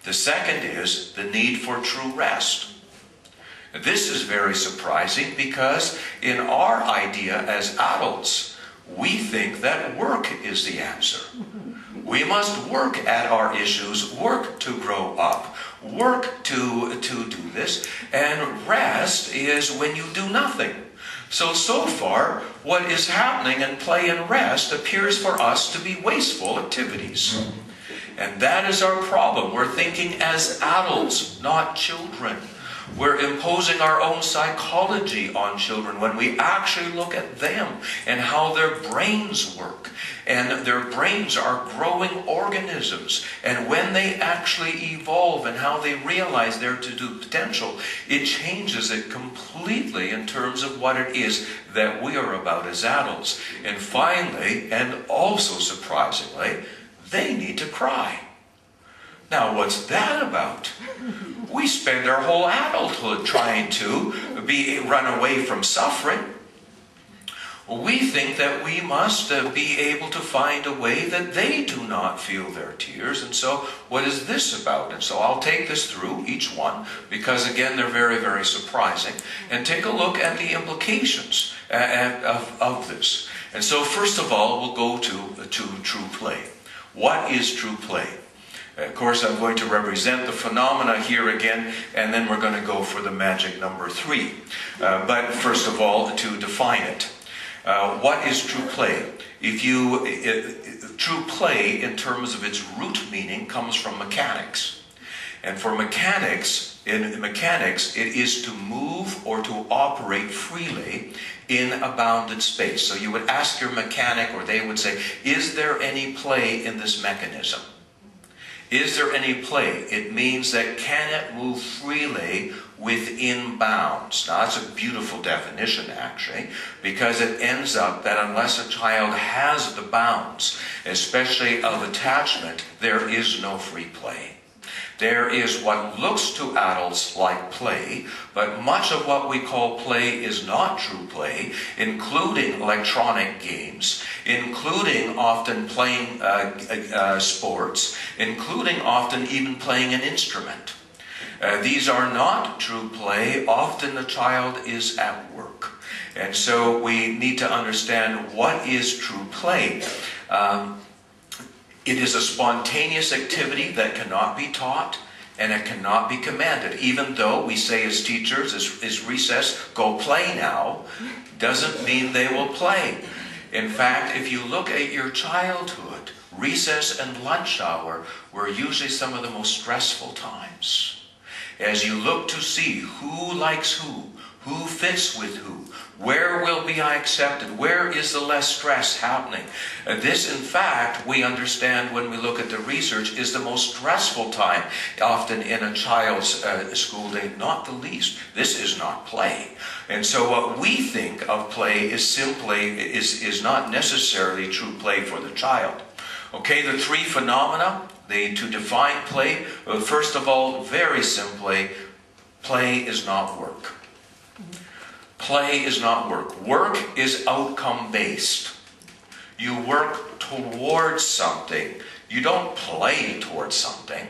The second is the need for true rest. This is very surprising because in our idea as adults, we think that work is the answer. We must work at our issues, work to grow up, work to do this, and rest is when you do nothing. So far, what is happening in play and rest appears for us to be wasteful activities. And that is our problem. We're thinking as adults, not children. We're imposing our own psychology on children when we actually look at them and how their brains work. And their brains are growing organisms. And when they actually evolve and how they realize their to-do potential, it changes it completely in terms of what it is that we are about as adults. And finally, and also surprisingly, they need to cry. Now, what's that about? We spend our whole adulthood trying to run away from suffering. We think that we must be able to find a way that they do not feel their tears. And so, what is this about? And so I'll take this through, each one, because again, they're very, very surprising. And take a look at the implications of this. And so, first of all, we'll go to true play. What is true play? Of course, I'm going to represent the phenomena here again, and then we're going to go for the magic number 3. But first of all, to define it. What is true play? True play, in terms of its root meaning, comes from mechanics. And for mechanics, in mechanics, it is to move or to operate freely in a bounded space. So you would ask your mechanic, or they would say, is there any play in this mechanism? Is there any play? It means that can it move freely within bounds? Now that's a beautiful definition actually, because it ends up that unless a child has the bounds, especially of attachment, there is no free play. There is what looks to adults like play, but much of what we call play is not true play, including electronic games, including often playing sports, including often even playing an instrument. These are not true play. Often the child is at work. And so we need to understand what is true play. It is a spontaneous activity that cannot be taught and it cannot be commanded. Even though we say as teachers, is recess, go play now, doesn't mean they will play. In fact, if you look at your childhood, recess and lunch hour were usually some of the most stressful times. As you look to see who likes who fits with who, where will be I accepted, where is the less stress happening. This, in fact, we understand when we look at the research, is the most stressful time often in a child's school day, not the least. This is not play. And so what we think of play is simply, is not necessarily true play for the child. Okay, the 3 phenomena, to define play, first of all, very simply, play is not work. Play is not work. Work is outcome-based. You work towards something. You don't play towards something.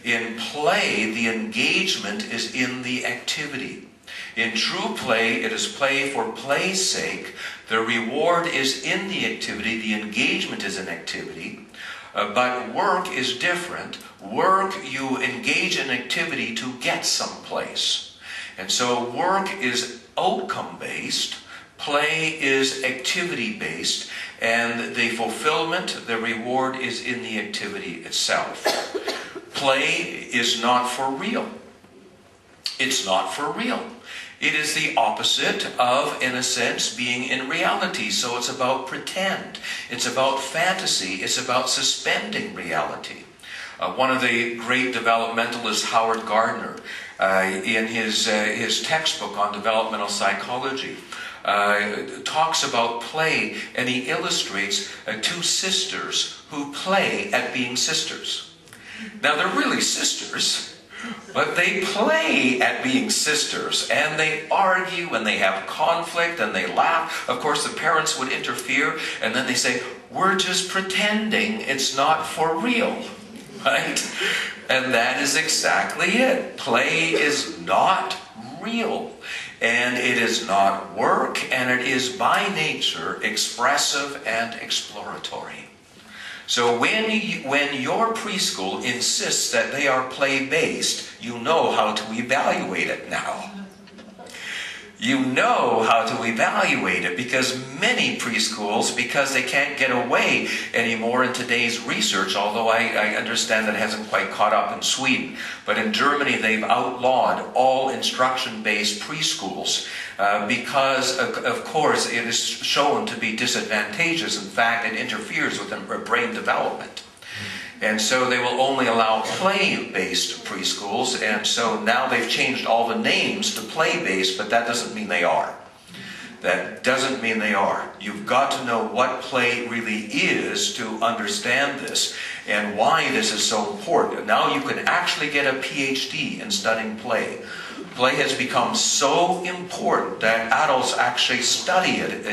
In play, the engagement is in the activity. In true play, it is play for play's sake. The reward is in the activity. The engagement is an activity. But work is different. Work, you engage in activity to get someplace. And so work is outcome-based, play is activity-based, and the fulfillment, the reward is in the activity itself. Play is not for real. It's not for real. It is the opposite of, in a sense, being in reality. So it's about pretend. It's about fantasy. It's about suspending reality. One of the great developmentalists, Howard Gardner, in his textbook on developmental psychology, talks about play, and he illustrates 2 sisters who play at being sisters. Now they're really sisters, but they play at being sisters, and they argue, and they have conflict, and they laugh. Of course, the parents would interfere, and then they say, we're just pretending, it's not for real. right? And that is exactly it. Play is not real, and it is not work, and it is by nature expressive and exploratory. So when your preschool insists that they are play-based, you know how to evaluate it now. You know how to evaluate it, because many preschools, because they can't get away anymore in today's research, although I understand that hasn't quite caught up in Sweden, but in Germany they've outlawed all instruction-based preschools because, of course, it is shown to be disadvantageous. In fact, it interferes with brain development. And so they will only allow play-based preschools, and so now they've changed all the names to play-based, but that doesn't mean they are. That doesn't mean they are. You've got to know what play really is to understand this, and why this is so important. Now you can actually get a PhD in studying play. Play has become so important that adults actually study it,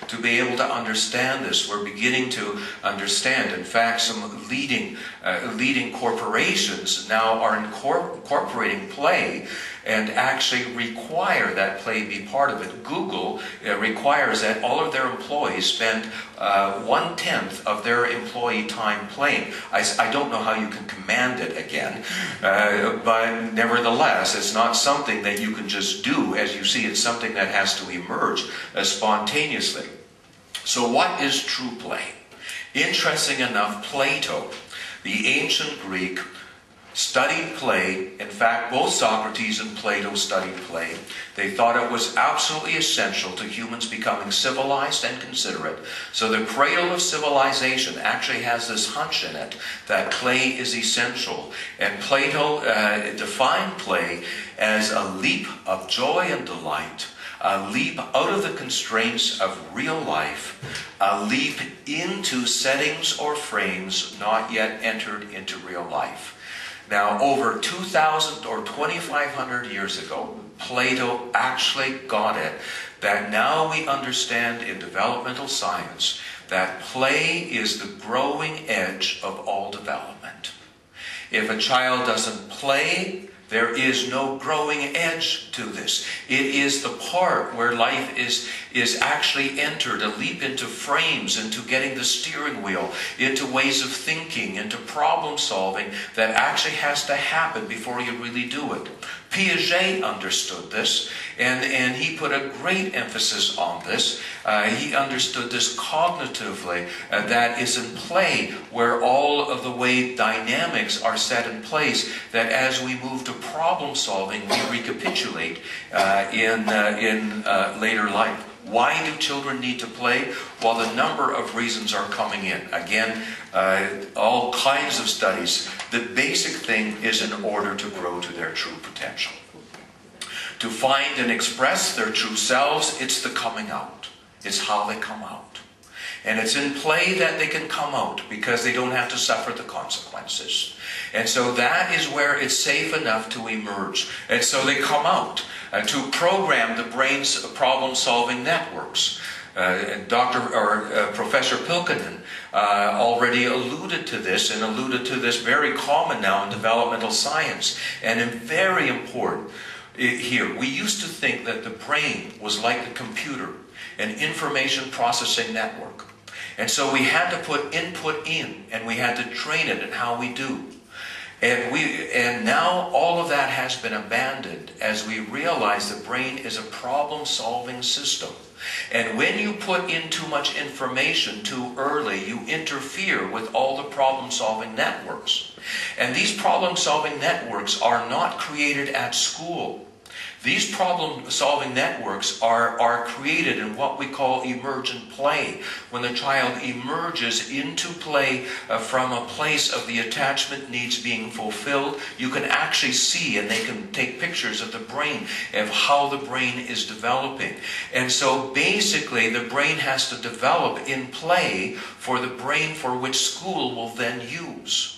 to be able to understand this. We're beginning to understand. In fact, some leading corporations now are incorporating play and actually require that play be part of it. Google requires that all of their employees spend 1/10 of their employee time playing. I don't know how you can command it again, but nevertheless, it's not something that you can just do as you see. It's something that has to emerge spontaneously. So what is true play? Interesting enough, Plato, the ancient Greek, studied play. In fact, both Socrates and Plato studied play. They thought it was absolutely essential to humans becoming civilized and considerate. So the cradle of civilization actually has this hunch in it that play is essential. And Plato defined play as a leap of joy and delight, a leap out of the constraints of real life, a leap into settings or frames not yet entered into real life. Now, over 2,000 or 2,500 years ago, Plato actually got it, that now we understand in developmental science that play is the growing edge of all development. If a child doesn't play, there is no growing edge to this. It is the part where life is actually entered, a leap into frames, into getting the steering wheel, into ways of thinking, into problem solving that actually has to happen before you really do it. Piaget understood this, and he put a great emphasis on this. He understood this cognitively, that is in play, where all of the way dynamics are set in place, that as we move to problem solving, we recapitulate in later life. Why do children need to play? Well, the number of reasons are coming in. Again, all kinds of studies. The basic thing is in order to grow to their true potential. To find and express their true selves, it's the coming out. It's how they come out. And it's in play that they can come out, because they don't have to suffer the consequences. And so that is where it's safe enough to emerge. And so they come out to program the brain's problem-solving networks. Professor Pilkinen already alluded to this, and alluded to this very common now in developmental science, and very important here. We used to think that the brain was like a computer, an information processing network. And so we had to put input in, and we had to train it in how we do. And now all of that has been abandoned as we realize the brain is a problem-solving system. And when you put in too much information too early, you interfere with all the problem-solving networks. And these problem-solving networks are not created at school. These problem-solving networks are created in what we call emergent play. When the child emerges into play from a place of the attachment needs being fulfilled, you can actually see, and they can take pictures of the brain, of how the brain is developing. And so basically the brain has to develop in play for the brain for which school will then use.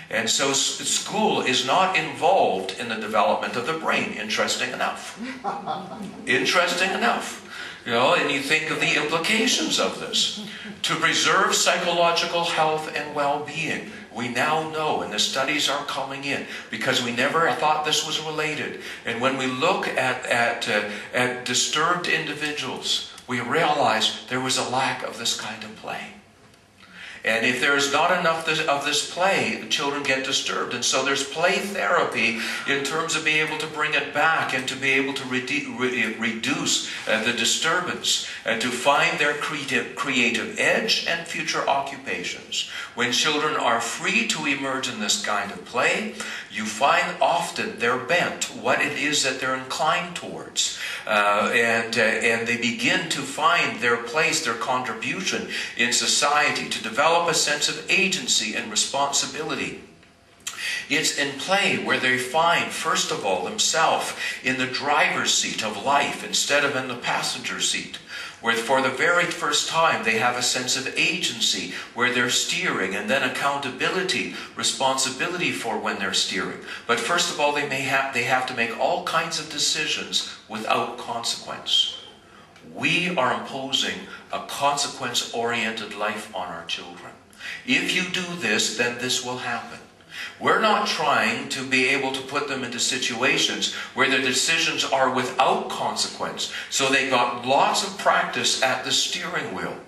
And so school is not involved in the development of the brain, interesting enough. Interesting enough. You know, and you think of the implications of this. To preserve psychological health and well-being. We now know, and the studies are coming in, because we never thought this was related. And when we look at disturbed individuals, we realize there was a lack of this kind of play. And if there's not enough of this play, the children get disturbed. And so there's play therapy in terms of being able to bring it back and to be able to reduce the disturbance and to find their creative edge and future occupations. When children are free to emerge in this kind of play, you find often their bent, what it is that they're inclined towards. And they begin to find their place, their contribution in society, to develop a sense of agency and responsibility. It's in play where they find, first of all, themselves in the driver's seat of life instead of in the passenger seat, where for the very first time they have a sense of agency where they're steering, and then accountability, responsibility for when they're steering. But first of all, they have to make all kinds of decisions without consequence. We are imposing a consequence-oriented life on our children. If you do this, then this will happen. We're not trying to be able to put them into situations where their decisions are without consequence, so they got lots of practice at the steering wheel.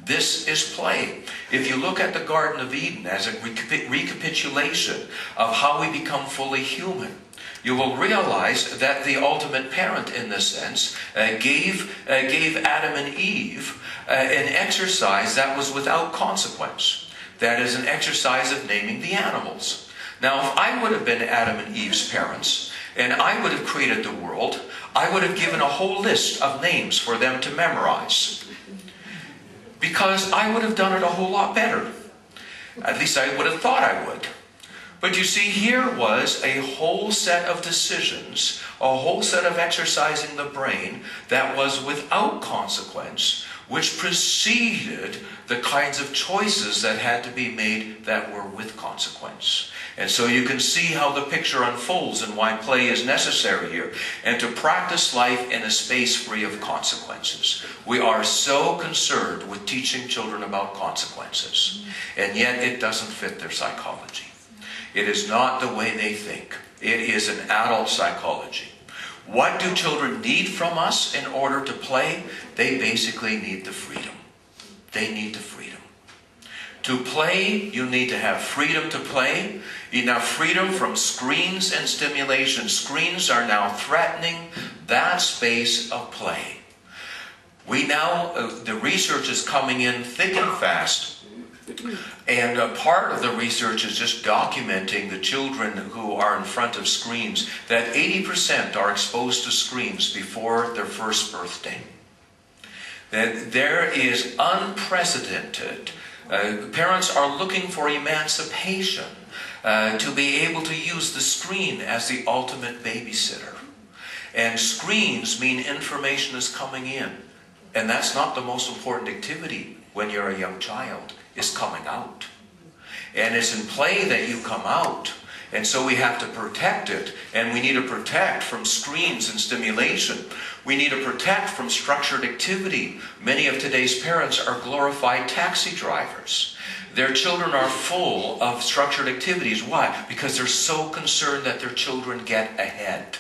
This is play. If you look at the Garden of Eden as a recapitulation of how we become fully human, you will realize that the ultimate parent, in this sense, gave Adam and Eve an exercise that was without consequence. That is an exercise of naming the animals. Now, if I would have been Adam and Eve's parents, and I would have created the world, I would have given a whole list of names for them to memorize. Because I would have done it a whole lot better. At least I would have thought I would. But you see, here was a whole set of decisions, a whole set of exercising the brain that was without consequence, which preceded the kinds of choices that had to be made that were with consequence. And so you can see how the picture unfolds and why play is necessary here, and to practice life in a space free of consequences. We are so concerned with teaching children about consequences, and yet it doesn't fit their psychology. It is not the way they think. It is an adult psychology. What do children need from us in order to play? They basically need the freedom. They need the freedom. To play, you need to have freedom to play. Enough freedom from screens and stimulation. Screens are now threatening that space of play. The research is coming in thick and fast. And part of the research is just documenting the children who are in front of screens, that 80% are exposed to screens before their first birthday. That there is unprecedented. Parents are looking for emancipation to be able to use the screen as the ultimate babysitter. And screens mean information is coming in. And that's not the most important activity when you're a young child. Is coming out. And it's in play that you come out. And so we have to protect it. And we need to protect from screens and stimulation. We need to protect from structured activity. Many of today's parents are glorified taxi drivers. Their children are full of structured activities. Why? Because they're so concerned that their children get ahead.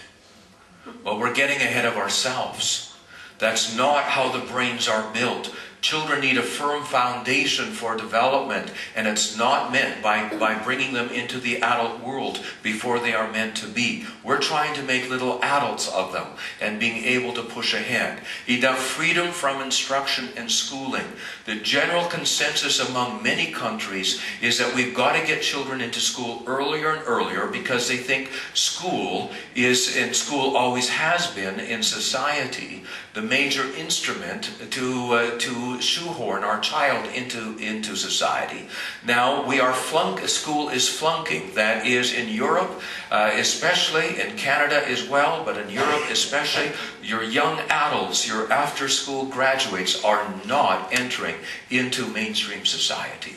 Well, we're getting ahead of ourselves. That's not how the brains are built. Children need a firm foundation for development, and it's not meant by bringing them into the adult world before they are meant to be. We're trying to make little adults of them and being able to push ahead. Enough freedom from instruction and schooling. The general consensus among many countries is that we've got to get children into school earlier and earlier because they think school always has been in society the major instrument to shoehorn our child into society. Now school is flunking. That is in Europe, especially in Canada as well, but in Europe especially, your young adults, your after-school graduates are not entering into mainstream society.